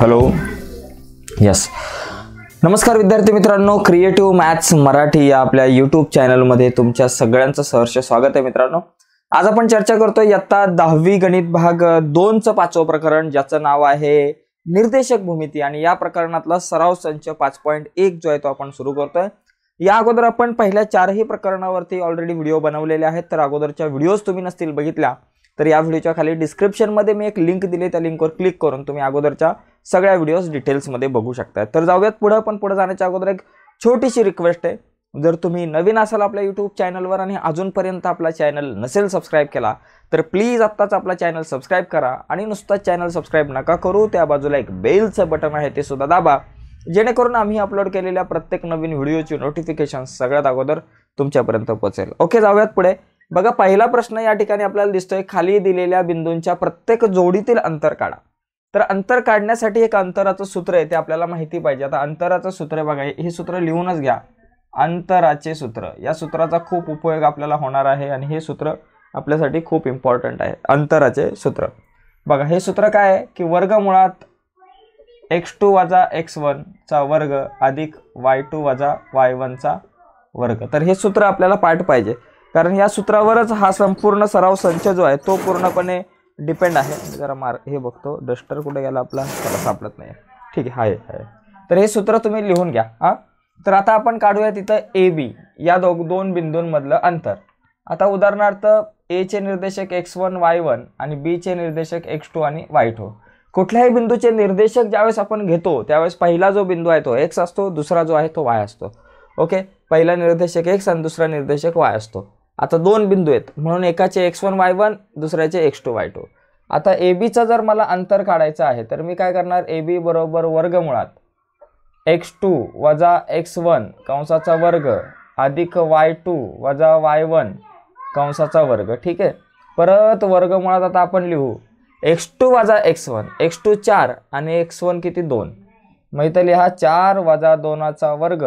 Hello yes नमस्कार विद्यार्थी मित्रांनो, क्रिएटिव्ह मॅथ्स मराठी या आपल्या यूट्यूब चॅनलमध्ये तुमच्या सगळ्यांचं सहर्ष स्वागत आहे. मित्रांनो, आज आपण चर्चा करतोय इयत्ता 10वी गणित भाग 2चं 5वं प्रकरण, ज्याचं नाव आहे निर्देशक भूमिती. आणि या प्रकरणातला सराव संच 5.1 जो आहे तो आपण सुरू करतोय. या अगोदर आपण पहिल्या 4ही प्रकरणावरती ऑलरेडी व्हिडिओ बनवलेले आहेत, तर अगोदरच्या व्हिडिओज तुम्ही नसतील बघितल्या तर या व्हिडिओच्या खाली डिस्क्रिप्शन मध्ये मी एक लिंक दिली, त्या लिंकवर क्लिक करून तुम्ही अगोदरच्या सगळ्या व्हिडिओज डिटेल्स मध्ये बघू शकता. तर जाऊयात पुढे. पण पुढे जाण्याच्या अगोदर एक छोटीशी रिक्वेस्ट आहे, जर तुम्ही नवीन असाल आपल्या यूट्यूब चॅनलवर आणि अजूनपर्यंत आपला चॅनल नसेल सबस्क्राईब केला तर प्लीज आत्ताच आपला चॅनल सबस्क्राईब करा. आणि नुसता चॅनल सबस्क्राईब नका करू, त्या बाजूला एक बेलचं बटन आहे ते सुद्धा दाबा, जेणेकरून आम्ही अपलोड केलेल्या प्रत्येक नवीन व्हिडिओची नोटिफिकेशन सगळ्यात अगोदर तुमच्यापर्यंत पोहोचेल. ओके, जाऊयात पुढे. बघा, पहिला प्रश्न या ठिकाणी आपल्याला दिसतोय, खाली दिलेल्या बिंदूंच्या प्रत्येक जोडीतील अंतर काढा. तर अंतर काढण्यासाठी एक अंतराचं सूत्र आहे ते आपल्याला माहिती पाहिजे. आता अंतराचं सूत्र आहे बघा, हे सूत्र लिहूनच घ्या. अंतराचे सूत्र, या सूत्राचा खूप उपयोग आपल्याला होणार आहे आणि हे सूत्र आपल्यासाठी खूप इम्पॉर्टंट आहे. अंतराचे सूत्र बघा, हे सूत्र काय आहे की वर्गमुळात x2 वजा x1 चा वर्ग अधिक y2 वजा y1 चा वर्ग. तर हे सूत्र आपल्याला पाठ पाहिजे, कारण या सूत्रावरच हा संपूर्ण सराव संच जो आहे तो पूर्णपणे डिपेंड आहे. जरा हे बघतो डस्टर कुठे गेला आपला, त्याला सापडत नाही. ठीक आहे, आहे. तर हे सूत्र तुम्ही लिहून घ्या. तर आता आपण काढूया तिथं ए बी या दोन बिंदूंमधलं अंतर. आता उदाहरणार्थ ए चे निर्देशक x1 y1 आणि बी चे निर्देशक x2 आणि y2. कुठल्याही बिंदूचे निर्देशक ज्यावेळेस आपण घेतो त्यावेळेस पहिला जो बिंदू आहे तो x असतो, दुसरा जो आहे तो y असतो. ओके, पहिला निर्देशक x आणि दुसरा निर्देशक y असतो. आता दोन बिंदू आहेत म्हणून एकाचे x1 y1 दुसऱ्याचे x2 y2. आता AB चा जर मला अंतर काढायचं आहे तर मी काय करणार, AB बरोबर वर्गमुळात x2 वजा x1 कंसाचा वर्ग अधिक y2 वजा y1 कंसाचा वर्ग. ठीक आहे, परत वर्गमुळात आता आपण लिहू x2 वजा x1, x2 4 आणि x1 किती 2. मग इथं लिहा 4 वजा 2चा वर्ग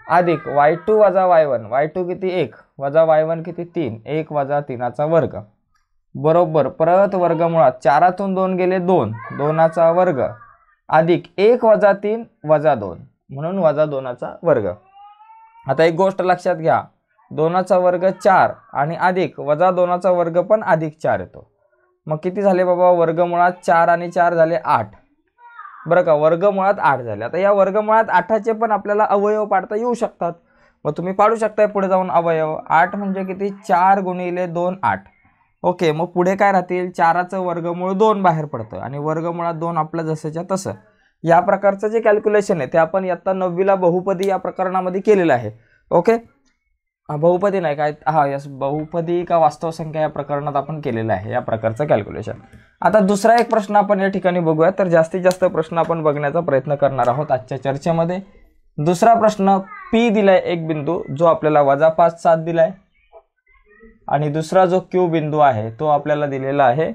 अधिक y2 वजा y1, y2 किती 1 वजा y1 किती 3, 1 वजा 3चा वर्ग बरोबर. परत वर्गमुळात 4तून 2 गेले 2, 2चा वर्ग अधिक 1 वजा 3 वजा 2 म्हणून वजा 2चा वर्ग. आता एक गोष्ट लक्षात घ्या, 2चा वर्ग 4 आणि अधिक वजा 2चा वर्ग पण अधिक 4 येतो. मग किती झाले बाबा, वर्गमुळात 4 आणि 4 झाले 8. बरं का, वर्गमुळात 8 झाले. आता या वर्गमुळात 8चे पण आपल्याला अवयव पाडता येऊ शकतात, मग तुम्ही पाडू शकताय पुढे जाऊन अवयव. 8 म्हणजे किती, 4 गुणिले 2 8. ओके, मग पुढे काय राहतील, 4चं वर्गमूळ 2 बाहेर पडतं आणि वर्गमुळात 2 आपलं जसंच्या तसं. या प्रकारचं जे कॅल्क्युलेशन आहे ते आपण इयत्ता 9वीला बहुपदी या प्रकरणामध्ये केलेलं आहे. ओके, बहुपदी नाही काय, यस, बहुपदी का वास्तव संख्या या प्रकरणात आपण केलेलं आहे या प्रकारचं कॅल्क्युलेशन. आता दुसरा एक प्रश्न आपण या ठिकाणी बघूया. तर जास्तीत जास्त प्रश्न आपण बघण्याचा प्रयत्न करणार आहोत आजच्या चर्चेमध्ये. दुसरा प्रश्न, P दिलाय एक बिंदू जो आपल्याला वजा 5 7 दिलाय आणि दुसरा जो Q बिंदू आहे तो आपल्याला दिलेला आहे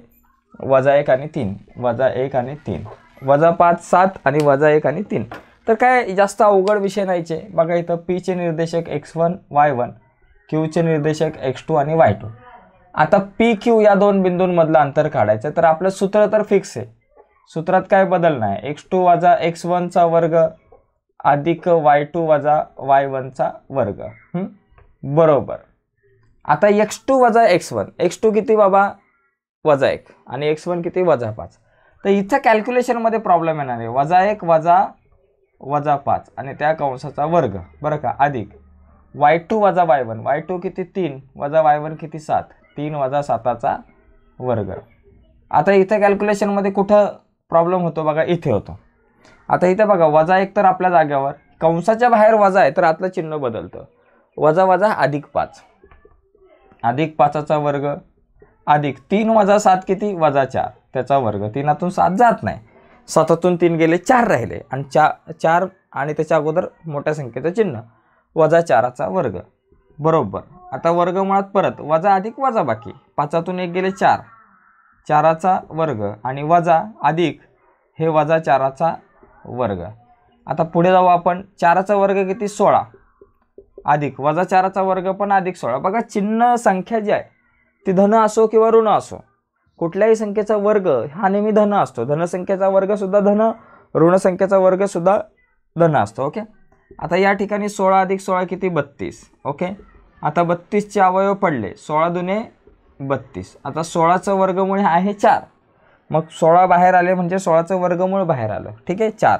वजा 1 आणि 3, वजा 1 आणि 3, वजा 5 7 आणि वजा 1 आणि 3. तर काय जास्त अवघड विषय नाहीचे. बघा, इथं P चे निर्देशक x1 y1, Q चे निर्देशक x2 आणि y2. आता PQ या दोन बिंदूंमधलं अंतर काढायचं, तर आपलं सूत्र तर फिक्स आहे, सूत्रात काय बदल नाही. x2 वजा x1 चा वर्ग अधिक y2 वजा y1 चा वर्ग बरोबर. आता x2 वजा x1, x2 किती बाबा वजा 1 आणि x1 किती वजा 5. तर इथं कॅल्क्युलेशनमध्ये प्रॉब्लेम येणार आहे. वजा 1 वजा 5 आणि त्या कंसाचा वर्ग बरं का अधिक y2 वजा y1, y2 किती 3 वजा y1 किती 7, 3 वजा 7चा वर्ग. आता इथे कॅल्क्युलेशनमध्ये कुठं प्रॉब्लेम होतो बघा, इथे होतो. आता इथे बघा, वजा 1 तर आपल्या जागेवर, कंसाच्या बाहेर वजा आहे तर आतलं चिन्ह बदलतं. वजा वजा अधिक 5, अधिक 5चा वर्ग अधिक 3 वजा 7 किती वजा 4 त्याचा वर्ग. 3तून 7 जात नाही, 7तून 3 गेले 4 राहिले आणि 4 आणि त्याच्या अगोदर मोठ्या संख्येचं चिन्ह वजा 4चा वर्ग बरोबर. आता वर्गमुळात परत वजा अधिक वजा बाकी, 5तून 1 गेले 4, 4चा वर्ग आणि वजा अधिक हे वजा 4चा वर्ग. आता पुढे जाऊ आपण, 4चा वर्ग किती 16 अधिक वजा 4चा वर्ग पण अधिक 16. बघा, चिन्ह संख्या जी आहे ती धन असो किंवा ऋण असो, कुठल्याही संख्येचा वर्ग हा नेहमी धन असतो. धनसंख्येचा वर्ग सुद्धा धन ऋण संख्येचा वर्ग सुद्धा धन असतो. ओके, आता या ठिकाणी 16 अधिक 16 किती 32. ओके, आता 32चे अवयव पडले, 16 दुने 32. आता 16चं वर्गमूळ आहे 4. मग 16 बाहेर आले म्हणजे 16चं वर्गमूळ बाहेर आलं. ठीक आहे, 4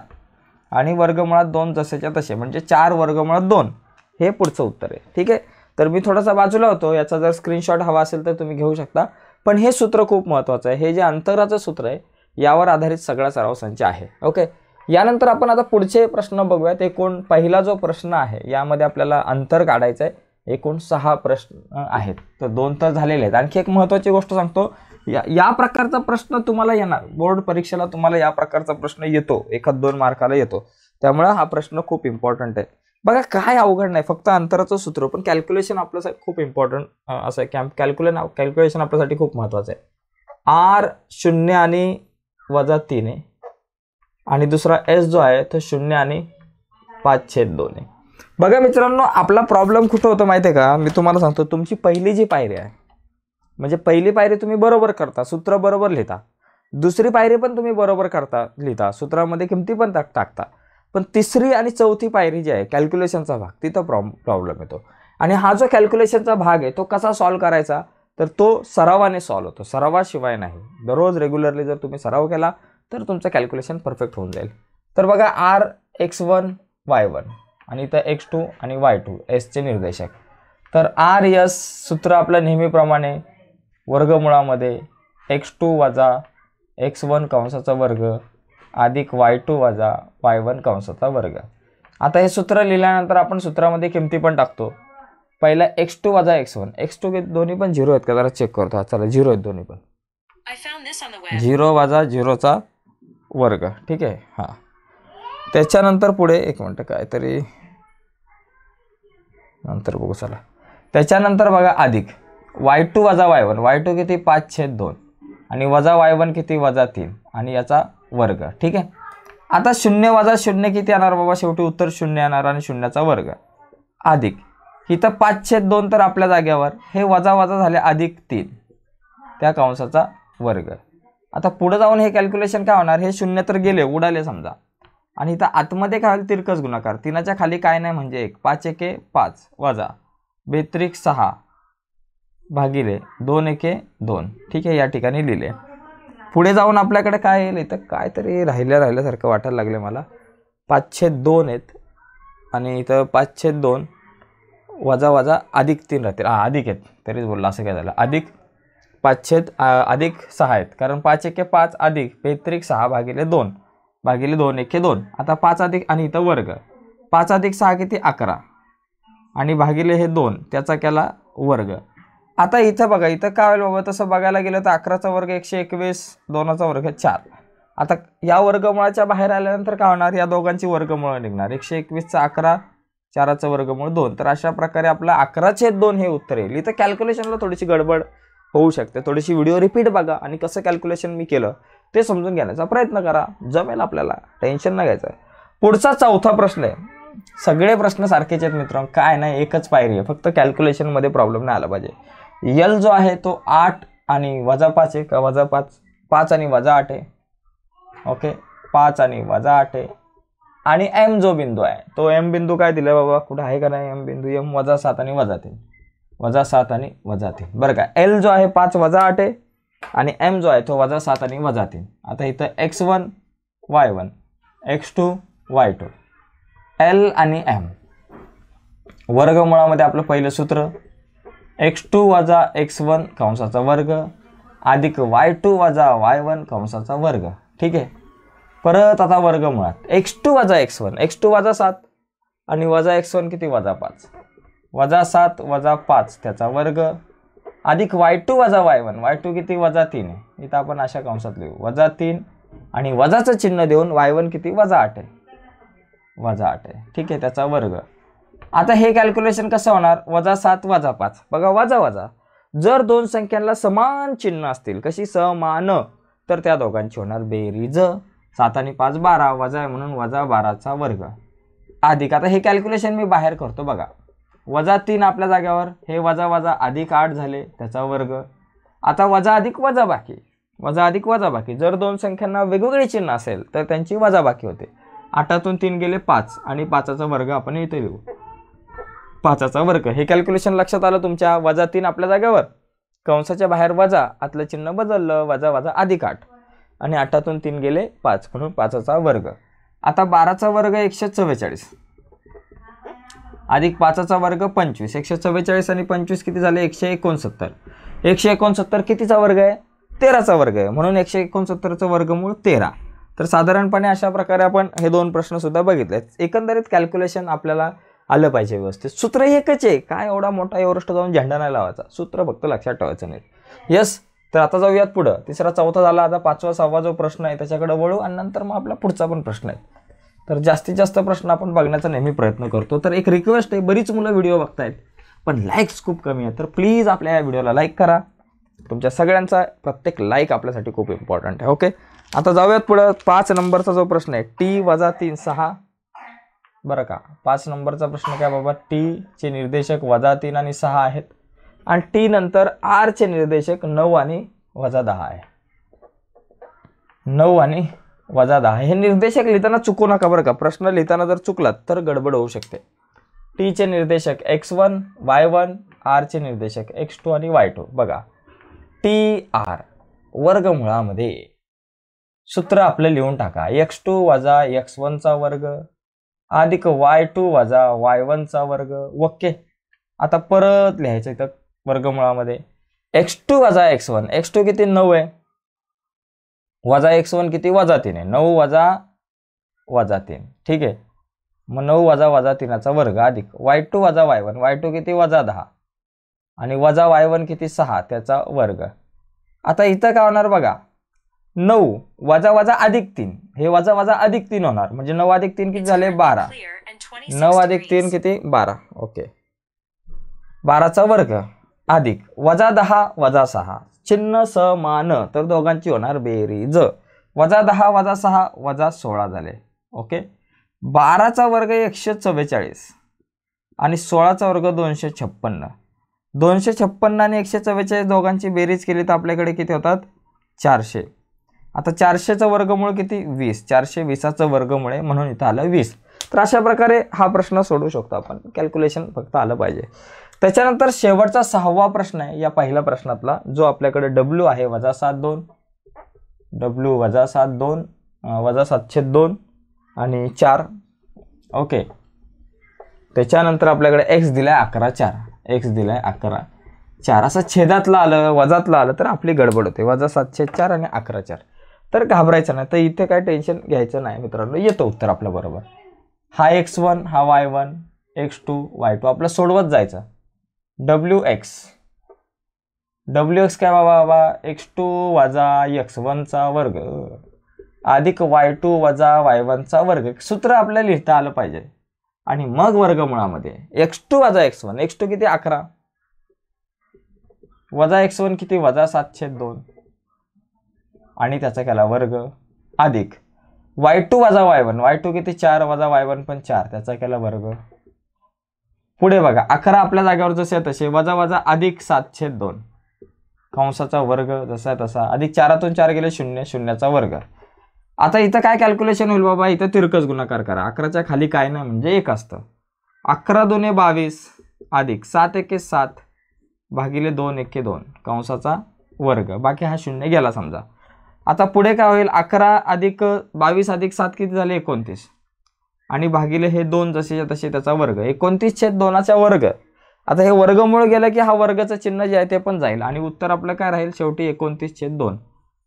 आणि वर्गमुळात 2 जसेच्या तसे म्हणजे 4 वर्गमुळात 2 हे पुढचं उत्तर आहे. ठीक आहे, तर मी थोडासा बाजूला होतो, याचा जर स्क्रीनशॉट हवा असेल तर तुम्ही घेऊ शकता. पण हे सूत्र खूप महत्त्वाचं आहे. हे जे अंतराचं सूत्र आहे यावर आधारित सगळा सराव संच आहे. ओके, यानंतर आपण आता पुढचे प्रश्न बघूयात. एकूण पहिला जो प्रश्न आहे यामध्ये आपल्याला अंतर काढायचं आहे. एकूण 6 प्रश्न आहेत, तर 2 तर झालेले आहेत. आणखी एक महत्त्वाची गोष्ट सांगतो, या प्रकारचा प्रश्न तुम्हाला येणार बोर्ड परीक्षेला, तुम्हाला या प्रकारचा प्रश्न येतो, 1-2 मार्काला येतो. त्यामुळे हा प्रश्न खूप इम्पॉर्टंट आहे. बघा काय अवघड नाही, फक्त अंतराचं सूत्र, पण कॅल्क्युलेशन आपल्यासाठी खूप इम्पॉर्टंट असं आहे. कॅल्क्युलेशन आपल्यासाठी खूप महत्त्वाचं आहे. R 0 आणि -3 आहे आणि दुसरा S जो आहे तो 0 आणि 5/2 आहे. बघा मित्रांनो, आपला प्रॉब्लेम कुठं होतो माहिती आहे का, मी तुम्हाला सांगतो. तुमची पहिली जी पायरी आहे म्हणजे पहिली पायरी तुम्ही बरोबर करता, सूत्र बरोबर लिहिता. दुसरी पायरी पण तुम्ही बरोबर करता, लिहिता, सूत्रामध्ये किमती पण टाकता. पण तिसरी आणि चौथी पायरी जी आहे कॅल्क्युलेशनचा भाग, तिथं प्रॉब्लेम येतो. आणि हा जो कॅल्क्युलेशनचा भाग आहे तो कसा सॉल्व्ह करायचा, तर तो सरावाने सॉल्व्ह होतो, सरावाशिवाय नाही. दररोज रेग्युलरली जर तुम्ही सराव केला तर तुमचं कॅल्क्युलेशन परफेक्ट होऊन जाईल. तर बघा, R x1 y1 आणि इथं x2 आणि y2 Sचे निर्देशक. तर RS सूत्र आपलं नेहमीप्रमाणे वर्गमुळामध्ये x2 वजा x1 कंसाचा वर्ग अधिक y2 वजा y1 कंसाचा वर्ग. आता हे सूत्र लिहिल्यानंतर आपण सूत्रामध्ये किमती पण टाकतो. पहिला x2 वजा x1, x2 दोन्ही पण 0 आहेत का जरा चेक करतो. चला 0 आहेत दोन्ही पण, 0 वजा 0चा वर्ग. ठीक आहे, हां. त्याच्यानंतर पुढे एक मिनटं काहीतरी नंतर बघू. चला, त्याच्यानंतर बघा अधिक y2 वजा y1, y2 किती 5/2 आणि वजा y1 किती -3 आणि याचा वर्ग. ठीक आहे, आता 0 वजा 0 किती येणार बाबा, शेवटी उत्तर 0 येणार आणि 0चा वर्ग अधिक इथं 5/2 तर आपल्या जागेवर हे वजा वजा झाले +3 त्या कंसाचा वर्ग. आता पुढे जाऊन हे कॅल्क्युलेशन काय होणार, हे 0 तर गेले, उडाले समजा. आणि इथं आतमध्ये काय होईल, तिरकस गुणाकार, 3च्या खाली काय नाही म्हणजे 1, 5×1 5 वजा 2×6 भागिले 2×1 2. ठीक आहे, या ठिकाणी लिहिले. पुढे जाऊन आपल्याकडे काय येईल, इथं काहीतरी राहिल्यासारखं वाटायला लागले मला. 5/2 आहेत आणि इथं 5/2 वजा वजा +3 राहतील. अधिक आहेत, तरीच बोलला असं काय झालं, अधिक 5/6 आहेत, कारण 5×1 5 अधिक 2×6 भागिले 2 भागिले 2×1 2. आता 5 अधिक आणि इथं वर्ग, 5 अधिक 6 किती 11 आणि भागिले हे 2 त्याचा केला वर्ग. आता इथं बघा, इथं काय होईल बाबा, तसं बघायला गेलं तर 11चा वर्ग 121, 2चा वर्ग 4. आता या वर्गमुळाच्या बाहेर आल्यानंतर काय होणार, या दोघांची वर्गमुळ निघणार, 121चा 11, 4चा वर्गमूळ 2. तर अशा प्रकारे आपला 11/2 हे उत्तर येईल. इथं कॅल्क्युलेशनला थोडीशी गडबड होऊ शकते, थोडीशी व्हिडिओ रिपीट बघा आणि कसं कॅल्क्युलेशन मी केलं ते समजून घेण्याचा प्रयत्न करा, जमेल आपल्याला, टेन्शन नाही घ्यायचं. पुढचा चौथा प्रश्न आहे. सगळे प्रश्न सारखेच आहेत मित्रांनो, काय नाही, एकच पायरी आहे, फक्त कॅल्क्युलेशनमध्ये प्रॉब्लेम नाही आला पाहिजे. L जो आहे तो 8 आणि -5 आहे का, -5, 5 आणि -8 आहे. ओके, 5 आणि -8 आहे. आणि M जो बिंदू आहे तो M बिंदू काय दिला बाबा, कुठं आहे का नाही M बिंदू, M -7 आणि -3, -7 आणि -3. बरं का, L जो आहे 5 -8 आहे आणि M जो आहे तो -7 आणि -3. आता इथं x1 y1 x2 y2 L आणि M वर्गमुळामध्ये आपलं पहिलं सूत्र x2 वजा x1 कंसाचा वर्ग अधिक y2 वजा y1 कंसाचा वर्ग. ठीक आहे, परत आता वर्गमुळात x2 वजा x1, x2 वजा 7 आणि वजा x1 किती -5, वजा 7 वजा 5 त्याचा वर्ग अधिक y2 वजा y1, y2 किती -3 आहे, इथं आपण अशा कंसात लिहू -3 आणि वजाचं चिन्ह देऊन y1 किती -8 आहे, -8 आहे. ठीक आहे, त्याचा वर्ग. आता हे कॅल्क्युलेशन कसं होणार, -7 वजा 5, बघा वजा वजा, जर दोन संख्यांना समान चिन्ह असतील, कशी समान, तर त्या दोघांची होणार बेरीज. 7 आणि 5 12 वजा आहे म्हणून -12चा वर्ग अधिक. आता हे कॅल्क्युलेशन मी बाहेर करतो बघा, -3 आपल्या जागेवर, हे वजा वजा अधिक 8 झाले त्याचा वर्ग. आता वजा अधिक वजा बाकी, वजा अधिक वजाबाकी. जर दोन संख्यांना वेगवेगळे चिन्ह असेल तर त्यांची वजाबाकी होते. 8तून 3 गेले 5 आणि 5चा वर्ग आपण इथे लिहू. 5चा वर्ग हे कॅल्क्युलेशन लक्षात आलं तुमच्या. -3 आपल्या जागेवर, कंसाच्या बाहेर वजा, आतलं चिन्ह बदललं, वजा वजा अधिक 8 आणि 8तून 3 गेले 5 म्हणून 5चा वर्ग. आता 12चा वर्ग 144 अधिक 5चा वर्ग 25. 144 आणि 25 किती झाले? 169. 169 कितीचा वर्ग आहे? 13चा वर्ग आहे, म्हणून 169चं वर्गमूळ 13. तर साधारणपणे अशा प्रकारे आपण हे दोन प्रश्न सुद्धा बघितले. एकंदरीत कॅल्क्युलेशन आपल्याला आलं पाहिजे व्यवस्थित. सूत्र एकच आहे, काय एवढा मोठा एव्हरेस्ट जाऊन झेंडा नाही लावायचा, सूत्र फक्त लक्षात ठेवायचं नाही. यस. तर आता जाऊयात पुढं. तिसरा चौथा झाला. आता 5वा 6वा जो प्रश्न आहे त्याच्याकडे वळू आणि नंतर मग आपला पुढचा पण प्रश्न आहे. तर जास्तीत जास्त प्रश्न आपण बघण्याचा नेहमी प्रयत्न करतो. तर एक रिक्वेस्ट आहे, बरीच मुलं व्हिडिओ बघतायत पण लाईक्स खूप कमी आहे, तर प्लीज आपल्या या व्हिडिओला लाईक करा. तुमच्या सगळ्यांचा प्रत्येक लाईक आपल्यासाठी खूप इम्पॉर्टंट आहे. ओके, आता जाऊयात पुढं. 5 नंबरचा जो प्रश्न आहे t-3 6 बरं का. 5 नंबरचा प्रश्न काय बाबा? t चे निर्देशक -3 आणि 6 आहेत आणि t नंतर r चे निर्देशक 9 आणि -10 आहे. 9 आणि -10 हे निर्देशक लिहिताना चुकू नका बरं का. प्रश्न लिहिताना जर चुकलात तर गडबड होऊ शकते. t चे निर्देशक x1 y1, r चे निर्देशक x2 आणि y2. बघा, tr वर्गमुळामध्ये सूत्र आपलं लिहून टाका. x2 वजा x1चा वर्ग अधिक y2 वजा y1चा वर्ग. ओके, आता परत लिहायचं इथं वर्गमुळामध्ये x2 वजा x1. x2 किती? 9 आहे, वजा x1 किती? -3 आहे. 9 वजा 3. ठीक आहे, मग 9 वजा 3चा वर्ग अधिक y2 वजा y1. y2 किती? -10 आणि वजा y1 किती? 6 त्याचा वर्ग. आता इथं काय होणार बघा? 9 वजा अधिक 3, हे वजा अधिक 3 होणार, म्हणजे 9 अधिक 3 किती झाले? 12. 9 अधिक 3 किती? 12. ओके, 12चा वर्ग अधिक -10 वजा 6, चिन्ह समान तर दोघांची होणार बेरीज. -10 वजा 6 वजा 16 झाले. ओके, 12चा वर्ग 144 आणि 16चा वर्ग 256. 256 आणि 144 दोघांची बेरीज केली तर आपल्याकडे किती होतात? 400. आता 400चं वर्गमूळ किती? 20. 420चं वर्गमूळ आहे म्हणून इथं आलं 20. तर अशा प्रकारे हा प्रश्न सोडू शकतो आपण. कॅल्क्युलेशन फक्त आलं पाहिजे. त्याच्यानंतर शेवटचा 6वा प्रश्न आहे या पहिल्या प्रश्नातला, जो आपल्याकडे w आहे -7 2, w -7 2 -7/2 आणि 4. ओके, त्याच्यानंतर आपल्याकडे x दिलाय 11 4, x दिलाय 11 4. असं छेदातलं आलं वजातलं आलं तर आपली गडबड होते. -7/4 आणि 11 4. तर घाबरायचं नाही. तर इथे काय टेन्शन घ्यायचं नाही मित्रांनो, येतं उत्तर आपलं बरोबर. हा x1 हा y1 x2 y2 आपलं सोडवत जायचं. wx काय बाबा? x2 वजा x1चा वर्ग अधिक y2 वजा y1चा वर्ग. सूत्र आपल्याला लिहिता आलं पाहिजे आणि मग वर्गमुळामध्ये x2 वजा x1. x2 किती? 11 वजा x1 किती? -7/2 आणि त्याचा केला वर्ग अधिक y2 वजा y1. y2 किती? 4 वजा y1 पण 4 त्याचा केला वर्ग. पुढे बघा 11 आपल्या जागेवर जसे तसे वजा अधिक 7/2 कंसाचा वर्ग जसा तसा अधिक 4तून 4 गेले 0, 0चा वर्ग. आता इथं काय कॅल्क्युलेशन होईल बाबा? इथं तिरकस गुणाकार करा. 11च्या खाली काय नाही म्हणजे 1 असतं. 11 2 22 अधिक 7 1 7 भागिले 2 1 2 कंसाचा वर्ग. बाकी हा 0 गेला समजा. आता पुढे काय होईल? 11 अधिक 22 अधिक 7 किती झाले? 29 आणि भागिले हे 2 जसे तसे त्याचा वर्ग. 29/2चा वर्ग. आता हे वर्गमूळ गेलं की हा वर्गाचं चिन्ह जे आहे ते पण जाईल आणि उत्तर आपलं काय राहील शेवटी? 29/2.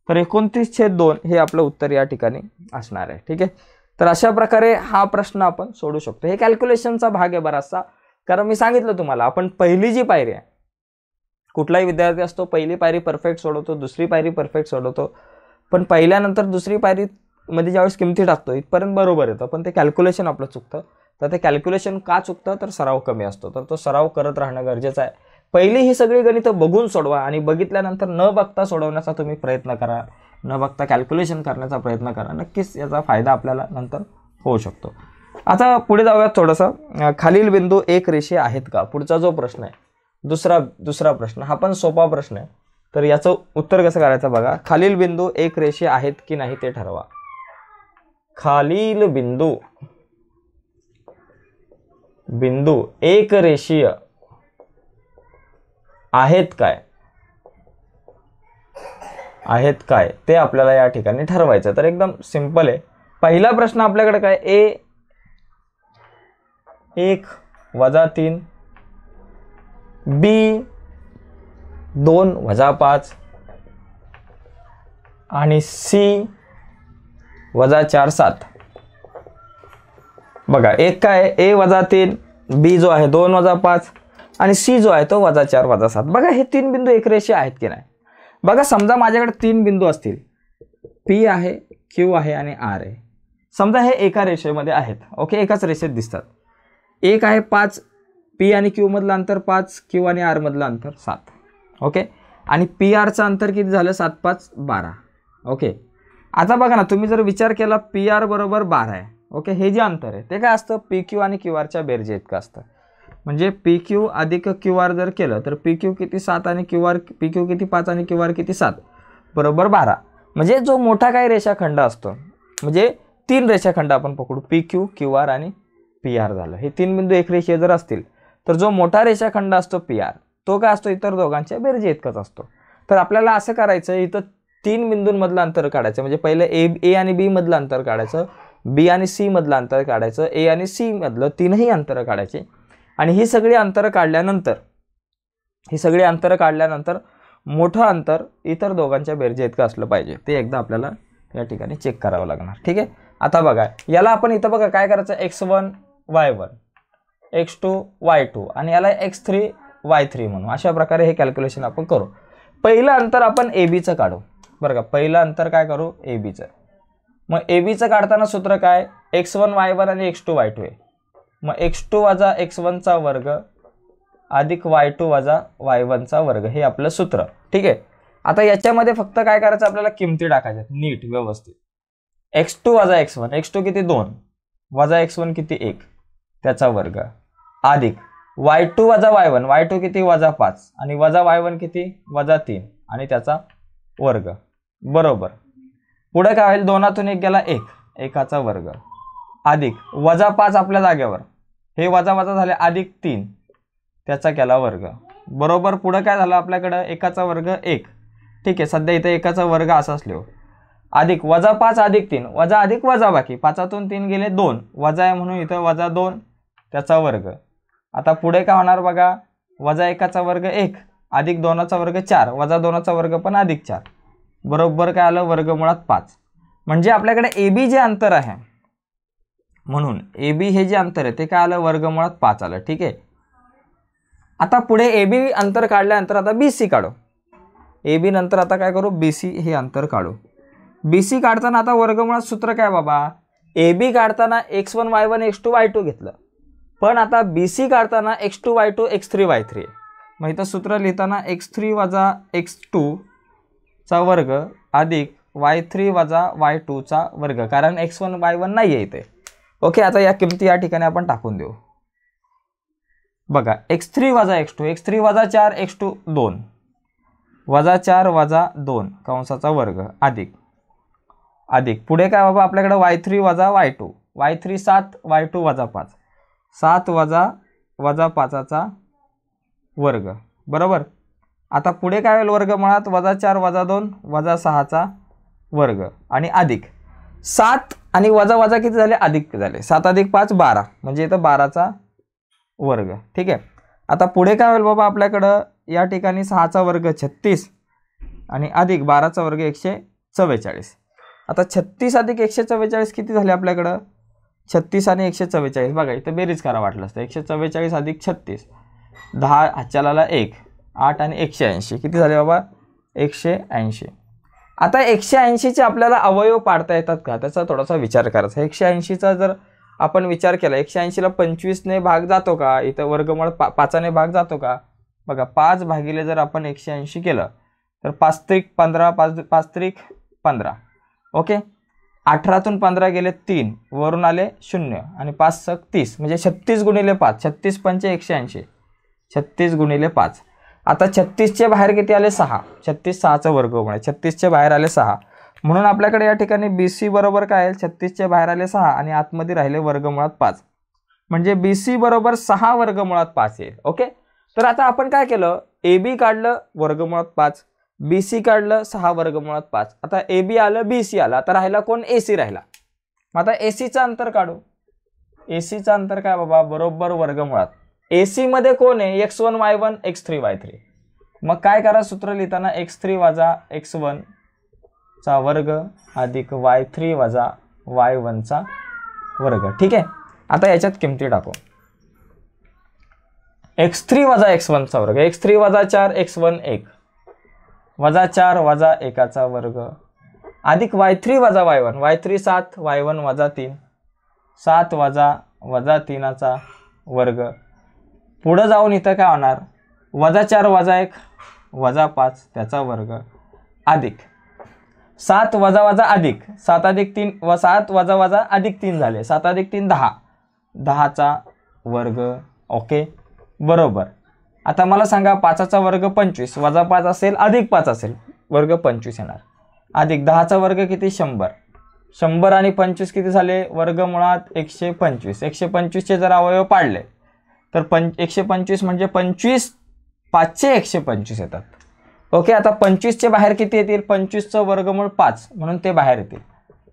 तर 29/2 हे आपलं उत्तर या ठिकाणी असणार आहे. ठीक आहे, तर अशा प्रकारे हा प्रश्न आपण सोडू शकतो. हे कॅल्क्युलेशनचा भाग आहे बराचसा, कारण मी सांगितलं तुम्हाला आपण पहिली जी पायरी आहे, कुठलाही विद्यार्थी असतो पहिली पायरी परफेक्ट सोडवतो, दुसरी पायरी परफेक्ट सोडवतो, पण पहिल्यानंतर दुसरी पायरी मध्ये ज्यावेळेस किमती टाकतो इथपर्यंत बरोबर येतं, पण ते कॅल्क्युलेशन आपलं चुकतं. तर ते कॅल्क्युलेशन का चुकतं? तर सराव कमी असतो, तर तो सराव करत राहणं गरजेचं आहे. पहिली ही सगळी गणितं बघून सोडवा आणि बघितल्यानंतर न बघता सोडवण्याचा तुम्ही प्रयत्न करा, न बघता कॅल्क्युलेशन करण्याचा प्रयत्न करा. नक्कीच याचा फायदा आपल्याला नंतर होऊ शकतो. आता पुढे जाऊयात थोडंसं. खालील बिंदू एक रेषीय आहेत का? पुढचा जो प्रश्न आहे दुसरा प्रश्न, हा पण सोपा प्रश्न आहे. तर याचं उत्तर कसं करायचं बघा. खालील बिंदू एक रेषीय आहेत की नाही ते ठरवा. खालील बिंदू एक रेषीय आहेत काय ते आपल्याला या ठिकाणी ठरवायचं. तर एकदम सिंपल आहे. पहिला प्रश्न आपल्याकडे काय, ए 1 वजा 3, बी 2 वजा 5 आणि सी वजा 4 7. बघा एक काय आहे, ए वजा 3, बी जो आहे 2 वजा 5 आणि सी जो आहे तो वजा 4 वजा 7. बघा हे तीन बिंदू एकरेषीय आहेत की नाही. बघा समजा माझ्याकडे तीन बिंदू असतील, पी आहे, क्यू आहे आणि आर आहे. समजा हे एका रेषेमध्ये आहेत. ओके, एकाच रेषेत दिसतात. एक आहे 5, पी आणि क्यू मधलं अंतर 5, क्यू आणि आर मधलं अंतर 7. ओके, आणि पी आरचं अंतर किती झालं, 7 5 12. ओके, आता बघा ना, तुम्ही जर विचार केला पी आर बरोबर 12 आहे. ओके, हे जे अंतर आहे ते काय असतं, पी क्यू आणि क्यू आरच्या बेरजे इतकं असतं. म्हणजे पी क्यू अधिक क्यू आर जर केलं तर पी क्यू किती 7 आणि क्यू आर, पी क्यू किती 5 आणि क्यू आर किती 7 बरोबर 12. म्हणजे जो मोठा काही रेषाखंड असतो, म्हणजे 3 रेषाखंड आपण पकडू, पी क्यू, क्यू आर आणि पी आर झालं. हे तीन बिंदू एक रेषीय जर असतील तर जो मोठा रेषाखंड असतो पी आर, तो काय असतो, इतर दोघांच्या बेरजे इतकाच असतो. तर आपल्याला असं करायचं, इथं तीन बिंदूंमधलं अंतर काढायचं. म्हणजे पहिलं ए आणि बी मधलं अंतर काढायचं, बी आणि सी मधलं अंतर काढायचं, ए आणि सी मधलं तीनही अंतर काढायचे. आणि ही सगळी अंतर काढल्यानंतर मोठं अंतर इतर दोघांच्या बेरजे इतकं असलं पाहिजे. ते एकदा आपल्याला या ठिकाणी चेक करावं लागणार. ठीक आहे, आता बघा याला आपण इथं बघा काय करायचं, x1 y1, x2 y2 आणि याला x3 y3 म्हणू. अशा प्रकारे हे कॅल्क्युलेशन आपण करू. पहिलं अंतर आपण ए बीचं काढू. बरं का, पहिलं अंतर काय करू, ए बीचं. मग ए बीचं काढताना सूत्र काय, x1 y1 आणि x2 y2 आहे. मग x2 वजा x1चा वर्ग अधिक y2 वजा y1चा वर्ग, हे आपलं सूत्र. ठीक आहे, आता याच्यामध्ये फक्त काय करायचं, आपल्याला किमती टाकायच्या नीट व्यवस्थित. x2 वजा x1, x2 किती 2 वजा x1 किती 1 त्याचा वर्ग अधिक y2 वजा y1, y2 किती वजा 5 आणि वजा y1 किती वजा 3 आणि त्याचा वर्ग बरोबर. पुढे काय होईल, 2तून 1 गेला 1, 1चा वर्ग अधिक वजा 5 आपल्या जागेवर, हे वजा वजा झाले अधिक 3 त्याचा केला वर्ग बरोबर. पुढे काय झालं आपल्याकडं, 1चा वर्ग 1. ठीक आहे, सध्या इथे 1चा वर्ग असाच लिहू. अधिक वजा 5 अधिक 3 वजा अधिक वजा बाकी, 5तून 3 गेले 2, वजा आहे म्हणून इथं वजा 2 त्याचा वर्ग. आता पुढे काय होणार बघा, वजा 1चा वर्ग 1 अधिक 2चा वर्ग 4 वजा 2चा वर्ग पण अधिक 4 बरोबर काय आलं, वर्गमुळात 5. म्हणजे आपल्याकडे ए बी जे अंतर आहे, म्हणून ए बी हे जे अंतर आहे ते काय आलं, वर्गमुळात 5 आलं. ठीक आहे, आता पुढे ए बी अंतर काढल्यानंतर आता बी सी काढू. ए बी नंतर आता काय करू, बी सी हे अंतर काढू. बी सी काढताना आता वर्गमुळात सूत्र काय बाबा, ए बी काढताना x1 y1 x2 y2 घेतलं, पण आता बी सी काढताना x2 y2 x3 y3. मग इथं सूत्र लिहिताना x3 वजा x2 चा वर्ग अधिक y3 वजा y2 चा वर्ग, कारण x1 y1 नाही आहे इथे. ओके, आता या किमती या ठिकाणी आपण टाकून देऊ. बघा x3 वजा x2, x3 वजा 4 x2 2 वजा 4 वजा 2 कंसाचा वर्ग अधिक पुढे काय बाबा आपल्याकडे y3 वजा y2, y3 7 y2 वजा 5, 7 वजा 5चा वर्ग बरोबर. आता पुढे काय होईल, वर्गमुळात वजा 4 वजा 2 वजा 6चा वर्ग आणि अधिक 7 आणि वजा वजा किती झाले, अधिक झाले, 7 अधिक 5 12, म्हणजे इथं 12चा वर्ग. ठीक आहे, आता पुढे काय होईल बाबा आपल्याकडं, या ठिकाणी 6चा वर्ग 36 आणि अधिक 12चा वर्ग 144. आता 36 अधिक 144 किती झाले आपल्याकडं, 36 आणि 144. बघा इथं बेरीज करा वाटलं असतं, 144 अधिक 36, 10 हातच्याला 1, 8 आणि 180 किती झाले बाबा, 180. आता 180चे आपल्याला अवयव पाडता येतात का, त्याचा थोडासा विचार करायचा. 180चा जर आपण विचार केला, 180ला 25ने भाग जातो का, इथं वर्गमूळ 5ने भाग जातो का. बघा 5 भागिले जर आपण 180 केलं तर 5 त्रिक 15, 5 त्रिक 15. ओके, 18तून 15 गेले 3, वरून आले 0 आणि 5 सक 30, म्हणजे 36 गुणिले 5, 36 पंचे 180, 36 गुणिले 5. आता 36चे बाहेर किती आले 6, 36 6चा वर्गमूळ आहे, 36चे बाहेर आले 6, म्हणून आपल्याकडे या ठिकाणी BC बरोबर काय आहे 36चे बाहेर आले 6 आणि आतमध्ये राहिले वर्गमुळात 5, म्हणजे BC बरोबर 6 वर्गमुळात 5 येईल. ओके, तर आता आपण काय केलं, AB काढलं वर्गमुळात 5, BC काढलं 6 वर्गमुळात 5, आता AB आलं BC आलं, आता राहिला कोण AC राहिला. आता ACचं अंतर काढू. ACचं अंतर काय बाबा, बरोबर वर्गमुळात. AC मध्ये कोण आहे x1 y1 x3 y3, मग काय करा सूत्र लिहिताना x3 वजा x1 चा वर्ग अधिक y3 वजा y1 चा वर्ग. ठीक आहे, आता याच्यात किमती टाकू. x3 वजा x1 चा वर्ग, x3 वजा 4 x1 1 वजा 4 वजा 1 चा वर्ग अधिक y3 वजा y1, y3 7 y1 वजा 3 7 वजा 3 चा वर्ग. पुढे जाऊन इथं काय होणार, वजा 4 वजा 1 वजा 5 त्याचा वर्ग अधिक 7 वजा वजा अधिक 7 अधिक 3 व 7 वजा वजा अधिक 3 झाले, 7 अधिक 3 10, 10 चा वर्ग. ओके बरोबर. आता मला सांगा 5 चा वर्ग 25 वजा 5 असेल अधिक 5 असेल, वर्ग 25 येणार, अधिक 10 चा वर्ग किती 100, 100 आणि 25 किती झाले वर्गमुळात 125. 125 चे जर अवयव पाडले तर 125 म्हणजे 25 5चे 125 येतात. ओके, आता 25 चे बाहेर किती येतील, 25 चं वर्गमूळ 5 म्हणून ते बाहेर येतील,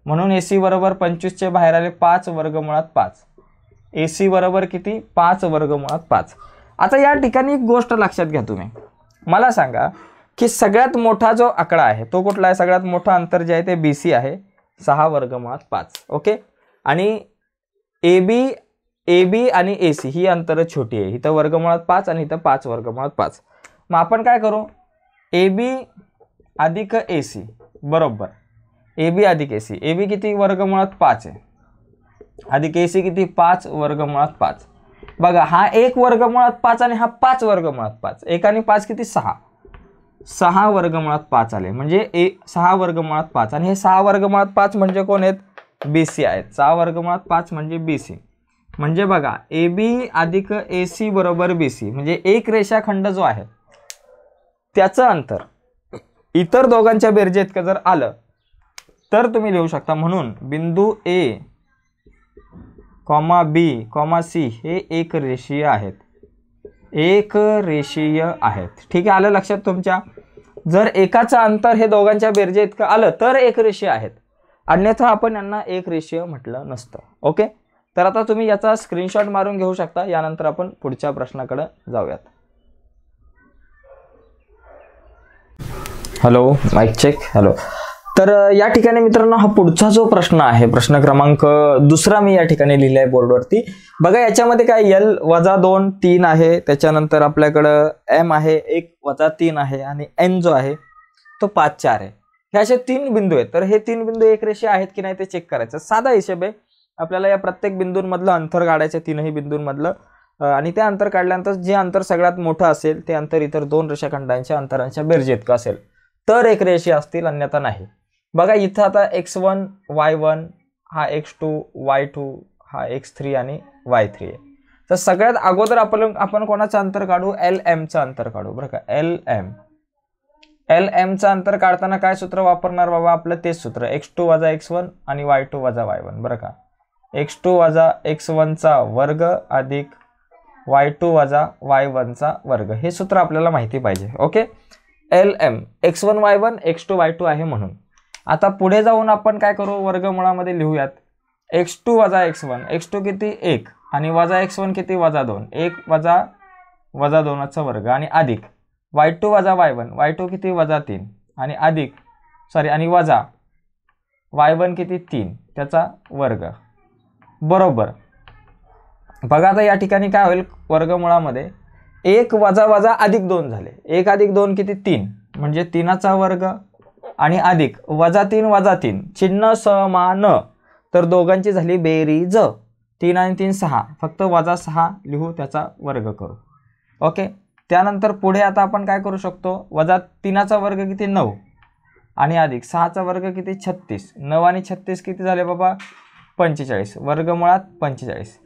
म्हणून AC बरोबर 25 चे बाहेर आले 5 वर्गमुळात 5, AC बरोबर किती 5 वर्गमुळात 5. आता या ठिकाणी एक गोष्ट लक्षात घ्या तुम्ही, मला सांगा की सगळ्यात मोठा जो आकडा आहे तो कुठला आहे, सगळ्यात मोठं अंतर जे आहे ते BC आहे 6 वर्गमुळात 5. ओके, आणि AB आणि AC ही अंतर छोटी आहे, इथं वर्गमुळात 5 आणि इथं 5 वर्गमुळात 5. मग आपण काय करू, AB अधिक AC बरोबर AB अधिक AC, AB किती वर्गमुळात 5 आहे अधिक AC किती 5 वर्गमुळात 5. बघा हा 1 वर्गमुळात 5 आणि हा 5 वर्गमुळात 5, 1 आणि 5 किती 6, 6 वर्गमुळात 5 आले, म्हणजे 6 वर्गमुळात 5 आणि हे 6 वर्गमुळात 5 म्हणजे कोण आहेत, BC आहेत. 6 वर्गमुळात 5 म्हणजे BC, म्हणजे बघा AB अधिक AC बरोबर BC, म्हणजे एक रेषाखंड जो आहे त्याचं अंतर इतर दोघांच्या बेरजे इतकं जर आलं तर तुम्ही लिहू शकता, म्हणून बिंदू A, B, C हे एक रेषीय आहेत, एक रेषीय आहेत. ठीक आहे, आलं लक्षात तुमच्या. जर एकाचं अंतर हे दोघांच्या बेरजे इतकं आलं तर एक रेषीय आहेत, अन्यथा आपण यांना एक रेषीय म्हटलं नसतं. ओके, तर आता तुम्ही याचा स्क्रीनशॉट मारून घेऊ शकता. यानंतर आपण पुढच्या प्रश्नाकडे जाऊयात. Hello, mike check. हॅलो. तर या ठिकाणी मित्रांनो हा पुढचा जो प्रश्न आहे, प्रश्न क्रमांक 2 मी या ठिकाणी लिहिलाय बोर्डवरती. बघा याच्यामध्ये काय L-2 3 आहे, त्याच्यानंतर आपल्याकडं M आहे 1-3 आहे आणि N जो आहे तो 5-4 आहे. हे असे 3 बिंदू आहेत. तर हे 3 बिंदू एक रेषीय आहेत की नाही ते चेक करायचं. साधा हिशोब आहे, आपल्याला या प्रत्येक बिंदूंमधलं अंतर काढायचं, 3ही बिंदूंमधलं, आणि ते अंतर काढल्यानंतर जे अंतर सगळ्यात मोठं असेल ते अंतर इतर 2 रेषाखंडांच्या अंतरांच्या बेरजे इतकं असेल तर एक रेषीय असतील, अन्यथा नाही. बघा इथं आता x1 y1 हा x2 y2 हा x3 आणि y3 आहे. तर सगळ्यात अगोदर आपण कोणाचं अंतर काढू, LMचं अंतर काढू बरं का. LMचं अंतर काढताना काय सूत्र वापरणार बाबा, आपलं तेच सूत्र x2 वजा x1 आणि y2 वजा y1 बरं का. x2 वजा x1 चा वर्ग अधिक y2 वजा y1 चा वर्ग, हे सूत्र आपल्याला माहिती पाहिजे. Okay, LM x1 y1 x2 y2 आहे म्हणून. आता पुढे जाऊन आपण काय करू, वर्गमुळामध्ये लिहूयात x2 वजा x1, x2 किती 1 आणि वजा x1 किती -2, 1 वजा 2चा वर्ग आणि अधिक y2 वजा y1, y2 किती -3 आणि अधिक आणि वजा y1 किती 3 त्याचा वर्ग बरोबर. बघा आता या ठिकाणी काय होईल, वर्गमुळामध्ये 1 वजा अधिक 2 झाले, 1 अधिक 2 किती 3 म्हणजे 3चा वर्ग आणि अधिक -3 चिन्ह समान, तर दोघांची झाली बेरीज 3 आणि 3 6, फक्त -6 लिहू त्याचा वर्ग करू. ओके, त्यानंतर पुढे आता आपण काय करू शकतो, -3चा वर्ग किती 9 आणि अधिक 6चा वर्ग किती 36, 9 आणि 36 किती झाले बाबा 45, वर्गमुळात 45.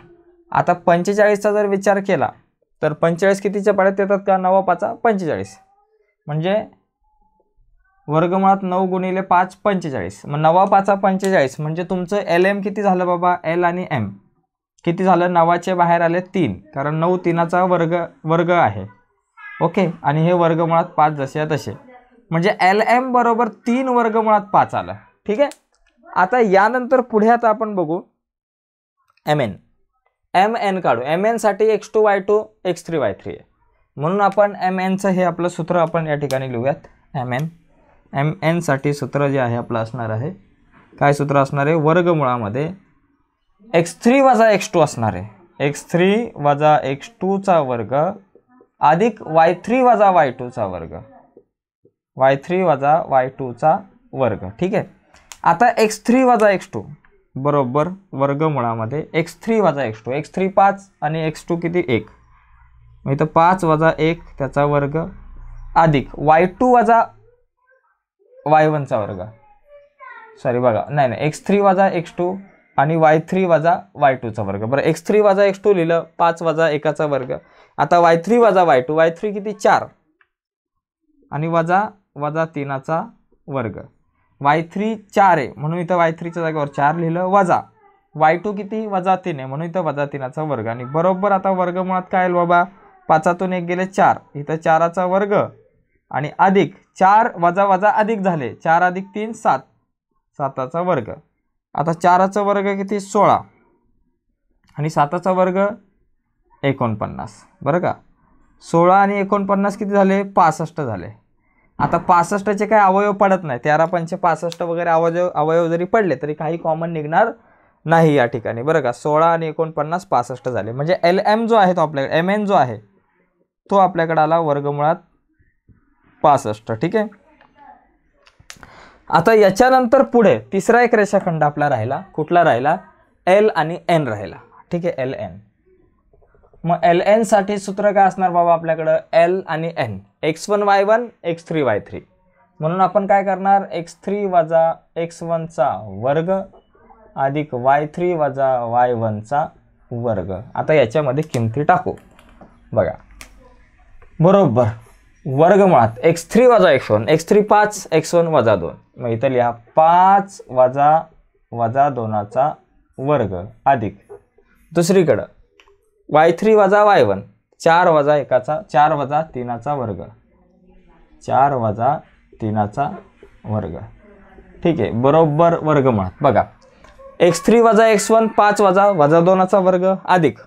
आता 45चा जर विचार केला तर 45 कितीच्या पाड्यात येतात का? 9 5 45, म्हणजे वर्गमुळात 9 गुणिले 5 45. मग 9 5 45 म्हणजे तुमचं LM किती झालं बाबा? L आणि M किती झालं? 9चे बाहेर आले 3, कारण 9 3चा वर्ग आहे. ओके, आणि हे वर्गमुळात 5 जसे तसे, म्हणजे LM बरोबर 3 वर्गमुळात 5 आलं. ठीक आहे. आता यानंतर पुढे आता आपण बघू MN. MN काढू. MN साठी x2 y2 x3 y3 आहे, म्हणून आपण MNचं हे आपलं सूत्र आपण या ठिकाणी लिहूयात. MN साठी सूत्र जे आहे आपलं असणार आहे, काय सूत्र असणार आहे? वर्गमुळामध्ये x3 वजा x2 असणार आहे. x3 वजा x2 चा वर्ग अधिक y3 वजा y2 चा वर्ग, y3 वजा y2 चा वर्ग. ठीक आहे. आता x3 वजा x2 बरोबर वर्गमुळामध्ये x3 वजा x2, x3 5 आणि x2 किती? 1, मग इथं 5 वजा 1 त्याचा वर्ग अधिक y2 वजा y1 चा वर्ग. सॉरी बघा, नाही x3 वजा x2 आणि y3 वजा y2 चा वर्ग. बरं, x3 वजा x2 लिहिलं, 5 वजा 1 चा वर्ग. आता y3 वजा y2, y3 किती? 4 आणि वजा 3 चा वर्ग. y3 4 आहे म्हणून इथं y3 च्या जागेवर 4 लिहिलं, वजा y2 किती? वजा 3 आहे म्हणून इथं वजा 3 चा वर्ग. आणि बरोबर आता वर्गमुळात काय आलं बाबा? 5तून 1 गेले 4, इथं 4 चा वर्ग आणि अधिक 4 वजा वजा अधिक झाले, 4 अधिक 3 7, 7 चा वर्ग. आता 4 चा वर्ग किती? 16 आणि 7 चा वर्ग 49. बरं का, 16 आणि 49 किती झाले? 65 झाले. आता 65चे काय अवयव पडत नाही, 13 पंचे 65 वगैरे अवयव जरी पडले तरी काही कॉमन निघणार नाही या ठिकाणी. बरं का, 16 आणि 49 65 झाले, म्हणजे LM जो आहे तो आपल्याकडे, MN जो आहे तो आपल्याकडे आला वर्गमुळात 65. ठीक आहे. आता याच्यानंतर पुढे तिसरा एक रेषाखंड आपला राहिला. कुठला राहिला? L आणि N राहिला. ठीक आहे, LN. मग LN साठी सूत्र काय असणार बाबा आपल्याकडं? L आणि N, x1 y1 x3 y3, म्हणून आपण काय करणार? x3 वजा x1 चा वर्ग अधिक y3 वजा y1 चा वर्ग. आता याच्यामध्ये किमती टाकू. बघा, बरोबर वर्गमुळात x3 वजा x1, x3 5 x1 वजा 2, मग इथं लिहा 5 वजा 2 चा वर्ग अधिक दुसरीकडं y3 वजा y1 4 वजा 1 चा 4 वजा 3 चा वर्ग, 4 वजा 3 चा वर्ग. ठीक आहे, बरोबर वर्गमुळात बघा x3 वजा x1 5 वजा 2 चा वर्ग अधिक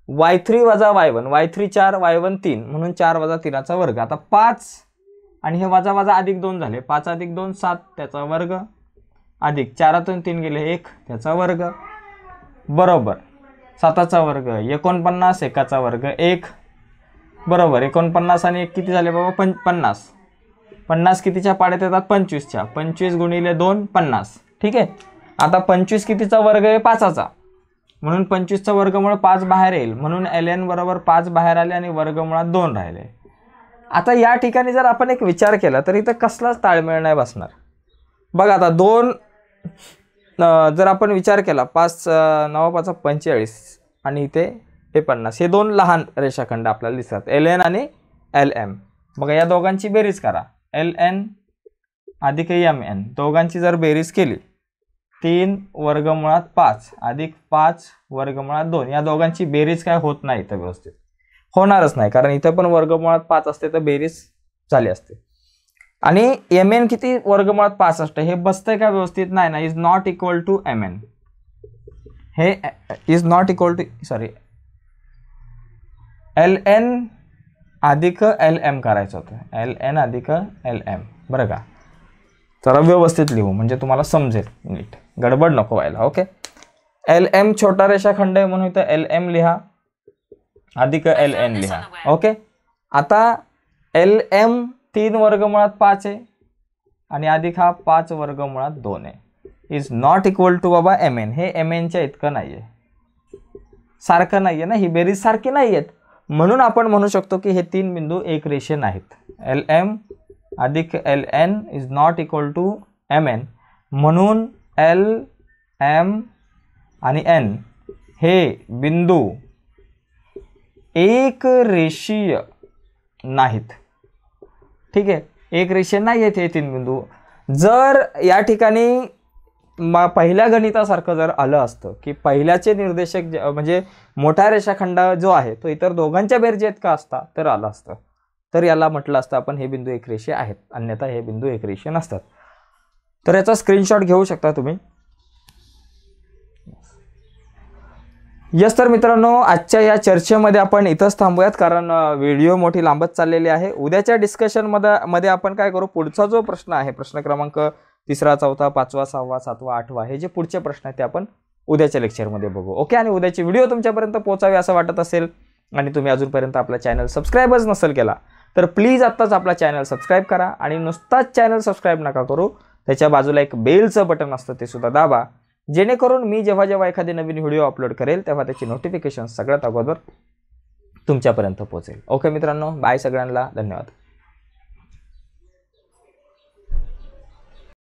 y3 वजा y1, y3 4 y1 3 म्हणून 4 वजा 3 चा वर्ग. आता 5 आणि हे वजा वजा अधिक 2 झाले, 5 अधिक 2 7 त्याचा वर्ग अधिक 4तून 3 गेले 1 त्याचा वर्ग बरोबर 7 चा वर्ग 49 1 चा वर्ग 1 बरोबर 49 आणि 1 किती झाले बाबा? 50. 50 कितीच्या पाड्यात येतात? 25च्या. 25 गुणिले 2 50. ठीक आहे. आता 25 कितीचा वर्ग आहे? 5चा, म्हणून 25चा वर्गमूळ 5 बाहेर येईल, म्हणून LN बरोबर 5 बाहेर आले आणि वर्गमुळात 2 राहिले. आता या ठिकाणी जर आपण एक विचार केला तर इथं कसलाच ताळमेळ नाही बसणार. बघा आता 2 जर आपण विचार केला 5 9 5 45 आणि इथे हे 50, हे 2 लहान रेषाखंड आपल्याला दिसतात LN आणि LM. बघा या दोघांची बेरीज करा, LN अधिक MN, दोघांची जर बेरीज केली 3 वर्गमुळात 5 अधिक 5 वर्गमुळात 2, या दोघांची बेरीज काय होत नाही, तर व्यवस्थित होणारच नाही, कारण इथे पण वर्गमुळात 5 असते तर बेरीज झाली असते. आणि MN किती? वर्गमुळात 65, हे बसतंय का व्यवस्थित? नाही ना, is not equal to MN, हे is not equal to sorry LN अधिक LM करायचं होतं, LN अधिक LM. बरं का, जरा व्यवस्थित लिहू म्हणजे तुम्हाला समजेल नीट, गडबड नको व्हायला. ओके, LM छोटा रेषाखंड आहे म्हणून इथं LM लिहा अधिक LN लिहा. ओके, आता LM 3 वर्गमुळात 5 आहे आणि अधिक हा 5 वर्गमुळात 2 आहे, इज नॉट इक्वल टू बाबा MN. हे MN च्या इतकं नाहीये, सारखं नाहीये ना, ही बेरीज सारखी नाहीयेत, म्हणून आपण म्हणू शकतो की हे 3 बिंदू एक रेषेन आहेत. LM अधिक LN is not equal to MN, म्हणून LM आणि N हे बिंदू एक रेषीय नाहीत. ठीक आहे, एक रेषीय नाही आहेत हे 3 बिंदू. जर या ठिकाणी पहिल्या गणितासारखं जर आलं असतं की पहिल्याचे निर्देशक म्हणजे मोठा रेषाखंड जो आहे तो इतर दोघांच्या बेरजे इतका असता तर आलं असतं, तर याला म्हटलं असतं आपण हे बिंदू एकरेषीय आहेत, अन्यथा हे बिंदू एकरेषीय नसतात. तर याचा स्क्रीनशॉट घेऊ शकता तुम्ही. यस, तर मित्रांनो आजच्या या चर्चेमध्ये आपण इथंच थांबूयात, कारण व्हिडिओ मोठी लांबत चाललेली आहे. उद्याच्या डिस्कशन मध्ये आपण काय करू, पुढचा जो प्रश्न आहे, प्रश्न क्रमांक 3, 4, 5, 6, 7, 8 हे जे पुढचे प्रश्न आहेत ते आपण उद्याच्या लेक्चरमध्ये बघू. ओके, आणि उद्याची व्हिडिओ तुमच्यापर्यंत पोहोचावी असं वाटत असेल आणि तुम्ही अजूनपर्यंत आपला चॅनल सबस्क्राईबच नसेल केला तर प्लीज आत्ताच आपला चॅनल सबस्क्राईब करा. आणि नुसताच चॅनल सबस्क्राईब नका करू, त्याच्या बाजूला एक बेलचं बटन असतं ते सुद्धा दाबा, जेणेकरून मी जेव्हा एखादी नवीन व्हिडिओ अपलोड करेल तेव्हा त्याची नोटिफिकेशन सगळ्यात अगोदर तुमच्यापर्यंत पोहोचेल. ओके मित्रांनो, बाय सगळ्यांना, धन्यवाद.